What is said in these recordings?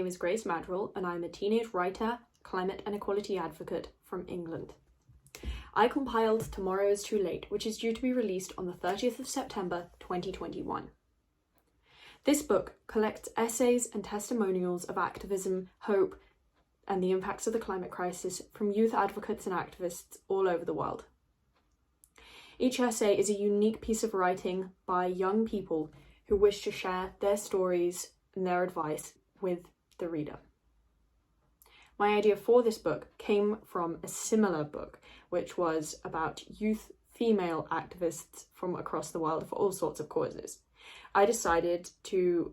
name is Grace Maddrell, and I'm a teenage writer, climate and equality advocate from England. I compiled Tomorrow is Too Late, which is due to be released on the 30th of September 2021. This book collects essays and testimonials of activism, hope, and the impacts of the climate crisis from youth advocates and activists all over the world. Each essay is a unique piece of writing by young people who wish to share their stories and their advice with the reader. My idea for this book came from a similar book, which was about youth female activists from across the world for all sorts of causes. I decided to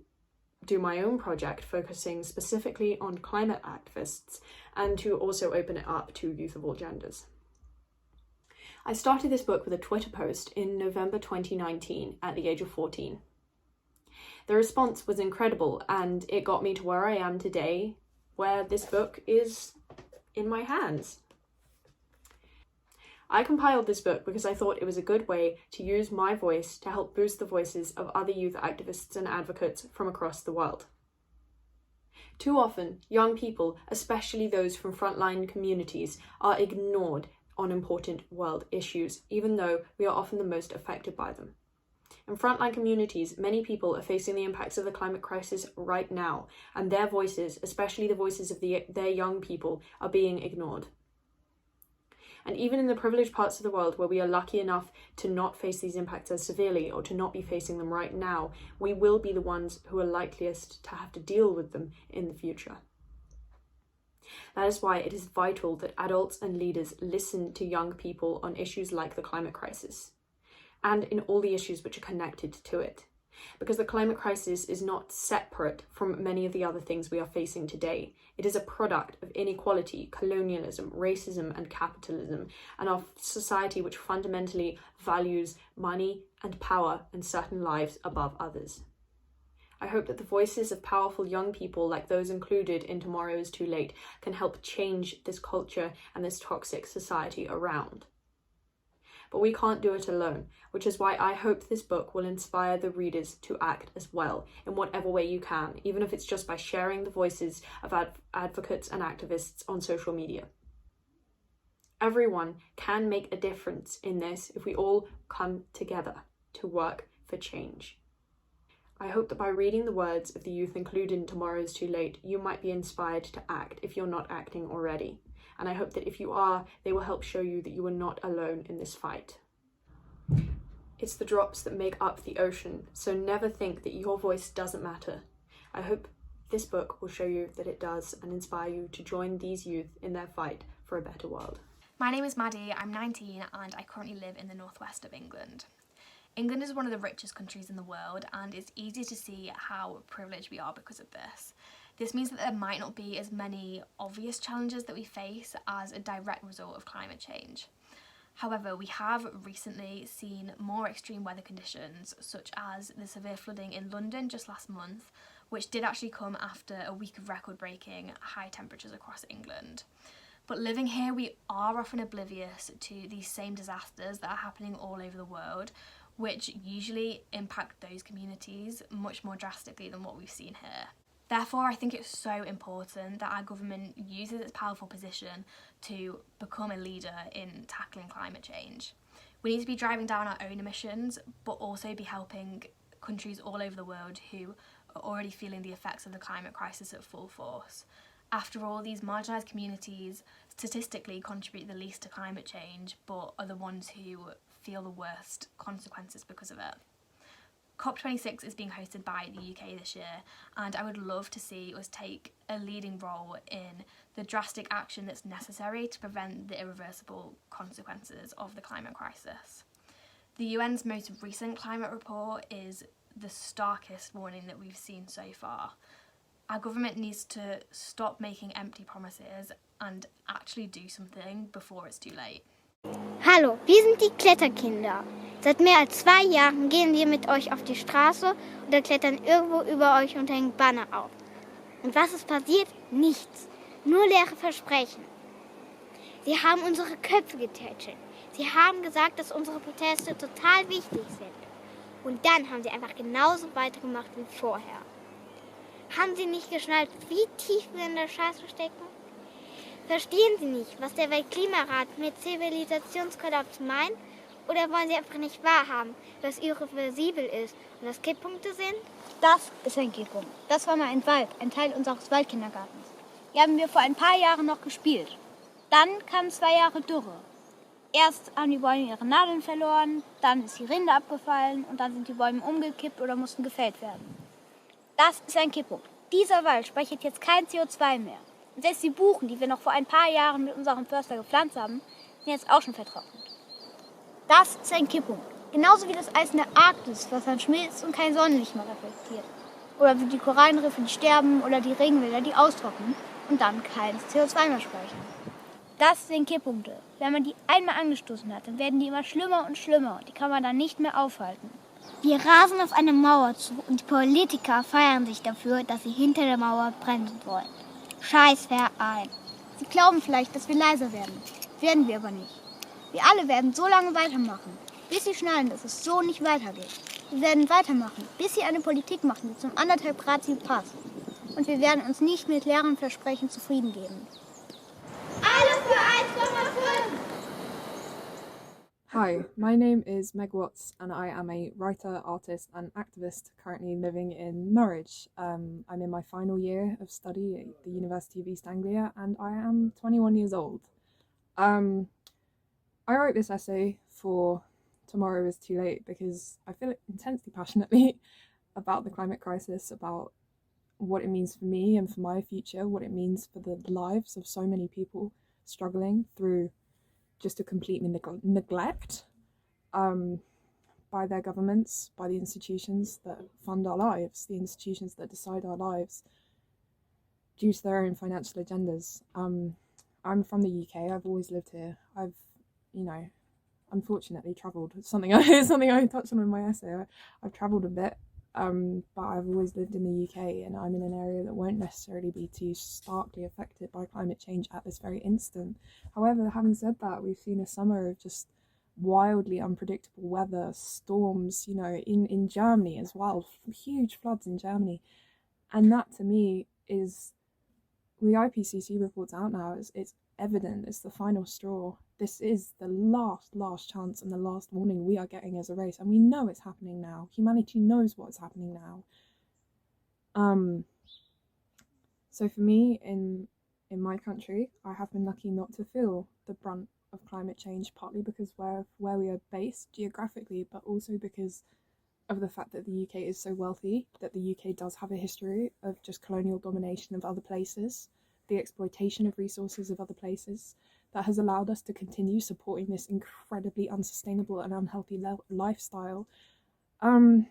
do my own project focusing specifically on climate activists and to also open it up to youth of all genders. I started this book with a Twitter post in November 2019 at the age of 14. The response was incredible, and it got me to where I am today, where this book is in my hands. I compiled this book because I thought it was a good way to use my voice to help boost the voices of other youth activists and advocates from across the world. Too often, young people, especially those from frontline communities, are ignored on important world issues, even though we are often the most affected by them. In frontline communities, many people are facing the impacts of the climate crisis right now, and their voices, especially the voices of their young people, are being ignored. And even in the privileged parts of the world where we are lucky enough to not face these impacts as severely or to not be facing them right now, we will be the ones who are likeliest to have to deal with them in the future. That is why it is vital that adults and leaders listen to young people on issues like the climate crisis, and in all the issues which are connected to it. Because the climate crisis is not separate from many of the other things we are facing today. It is a product of inequality, colonialism, racism, and capitalism, and our society which fundamentally values money and power and certain lives above others. I hope that the voices of powerful young people like those included in Tomorrow is Too Late can help change this culture and this toxic society around. But we can't do it alone, which is why I hope this book will inspire the readers to act as well, in whatever way you can, even if it's just by sharing the voices of advocates and activists on social media. Everyone can make a difference in this if we all come together to work for change. I hope that by reading the words of the youth included in Tomorrow is Too Late, you might be inspired to act if you're not acting already. And I hope that if you are, they will help show you that you are not alone in this fight. It's the drops that make up the ocean, so never think that your voice doesn't matter. I hope this book will show you that it does and inspire you to join these youth in their fight for a better world. My name is Maddie, I'm 19 and I currently live in the northwest of England. England is one of the richest countries in the world, and it's easy to see how privileged we are because of this. This means that there might not be as many obvious challenges that we face as a direct result of climate change. However, we have recently seen more extreme weather conditions, such as the severe flooding in London just last month, which did actually come after a week of record-breaking high temperatures across England. But living here, we are often oblivious to these same disasters that are happening all over the world, which usually impact those communities much more drastically than what we've seen here. Therefore, I think it's so important that our government uses its powerful position to become a leader in tackling climate change. We need to be driving down our own emissions, but also be helping countries all over the world who are already feeling the effects of the climate crisis at full force. After all, these marginalised communities statistically contribute the least to climate change, but are the ones who feel the worst consequences because of it. COP26 is being hosted by the UK this year, and I would love to see us take a leading role in the drastic action that's necessary to prevent the irreversible consequences of the climate crisis. The UN's most recent climate report is the starkest warning that we've seen so far. Our government needs to stop making empty promises and actually do something before it's too late. Hallo, wir sind die Kletterkinder. Seit mehr als 2 Jahren gehen wir mit euch auf die Straße oder klettern irgendwo über euch und hängen Banner auf. Und was ist passiert? Nichts. Nur leere Versprechen. Sie haben unsere Köpfe getätschelt. Sie haben gesagt, dass unsere Proteste total wichtig sind. Und dann haben sie einfach genauso weitergemacht wie vorher. Haben Sie nicht geschnallt, wie tief wir in der Scheiße stecken? Verstehen Sie nicht, was der Weltklimarat mit Zivilisationskollaps meint? Oder wollen Sie einfach nicht wahrhaben, dass irreversibel ist und dass Kipppunkte sind? Das ist ein Kipppunkt. Das war mal ein Wald, ein Teil unseres Waldkindergartens. Hier haben wir vor ein paar Jahren noch gespielt. Dann kamen 2 Jahre Dürre. Erst haben die Bäume ihre Nadeln verloren, dann ist die Rinde abgefallen und dann sind die Bäume umgekippt oder mussten gefällt werden. Das ist ein Kipppunkt. Dieser Wald speichert jetzt kein CO2 mehr. Und selbst die Buchen, die wir noch vor ein paar Jahren mit unserem Förster gepflanzt haben, sind jetzt auch schon vertrocknet. Das ist ein Kipppunkt. Genauso wie das Eis in der Arktis, was dann schmilzt und kein Sonnenlicht mehr reflektiert. Oder wie die Korallenriffe, die sterben, oder die Regenwälder, die austrocknen und dann kein CO2 mehr speichern. Das sind Kipppunkte. Wenn man die einmal angestoßen hat, dann werden die immer schlimmer und schlimmer und die kann man dann nicht mehr aufhalten. Wir rasen auf eine Mauer zu und die Politiker feiern sich dafür, dass sie hinter der Mauer bremsen wollen. Scheiß Verein. Sie glauben vielleicht, dass wir leiser werden. Werden wir aber nicht. Wir alle werden so lange weitermachen, bis sie schnallen, dass es so nicht weitergeht. Wir werden weitermachen, bis sie eine Politik machen, die zum 1,5 Grad Ziel passt. Und wir werden uns nicht mit leeren Versprechen zufrieden geben. Alle für 1,5! Hi, my name is Meg Watts and I am a writer, artist and activist currently living in Norwich. I'm in my final year of study at the University of East Anglia and I am 21 years old. I wrote this essay for Tomorrow is Too Late because I feel intensely passionately about the climate crisis, about what it means for me and for my future, what it means for the lives of so many people struggling through just a complete neglect by their governments, by the institutions that fund our lives, the institutions that decide our lives due to their own financial agendas. I'm from the UK, I've always lived here. I've, unfortunately travelled. Something I touched on in my essay. I've travelled a bit, but I've always lived in the UK and I'm in an area that won't necessarily be too starkly affected by climate change at this very instant. However, having said that, we've seen a summer of just wildly unpredictable weather, storms, in Germany as well, huge floods in Germany. And that to me is, the IPCC report's out now, it's evident, it's the final straw. This is the last chance and the last warning we are getting as a race, and we know it's happening now. Humanity knows what's happening now. So for me, in my country, I have been lucky not to feel the brunt of climate change, partly because where we are based geographically, but also because of the fact that the UK is so wealthy, that the UK does have a history of just colonial domination of other places, the exploitation of resources of other places, that has allowed us to continue supporting this incredibly unsustainable and unhealthy lifestyle in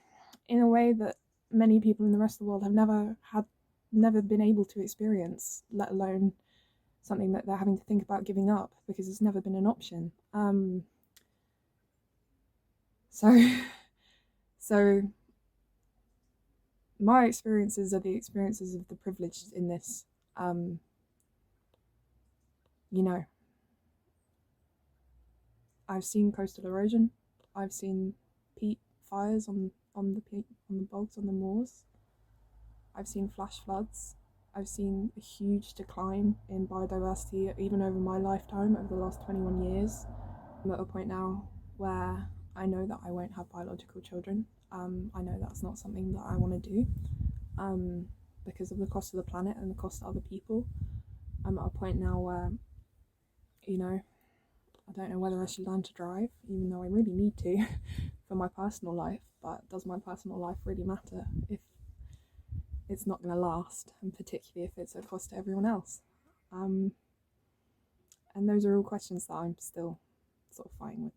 a way that many people in the rest of the world have never been able to experience, let alone something that they're having to think about giving up because it's never been an option. So my experiences are the experiences of the privileged in this. I've seen coastal erosion. I've seen peat fires on the bogs, on the moors. I've seen flash floods. I've seen a huge decline in biodiversity even over my lifetime, over the last 21 years. I'm at a point now where I know that I won't have biological children. I know that's not something that I want to do because of the cost of the planet and the cost to other people. I'm at a point now where, I don't know whether I should learn to drive, even though I really need to for my personal life, but does my personal life really matter if it's not going to last, and particularly if it's a cost to everyone else? And those are all questions that I'm still sort of fighting with.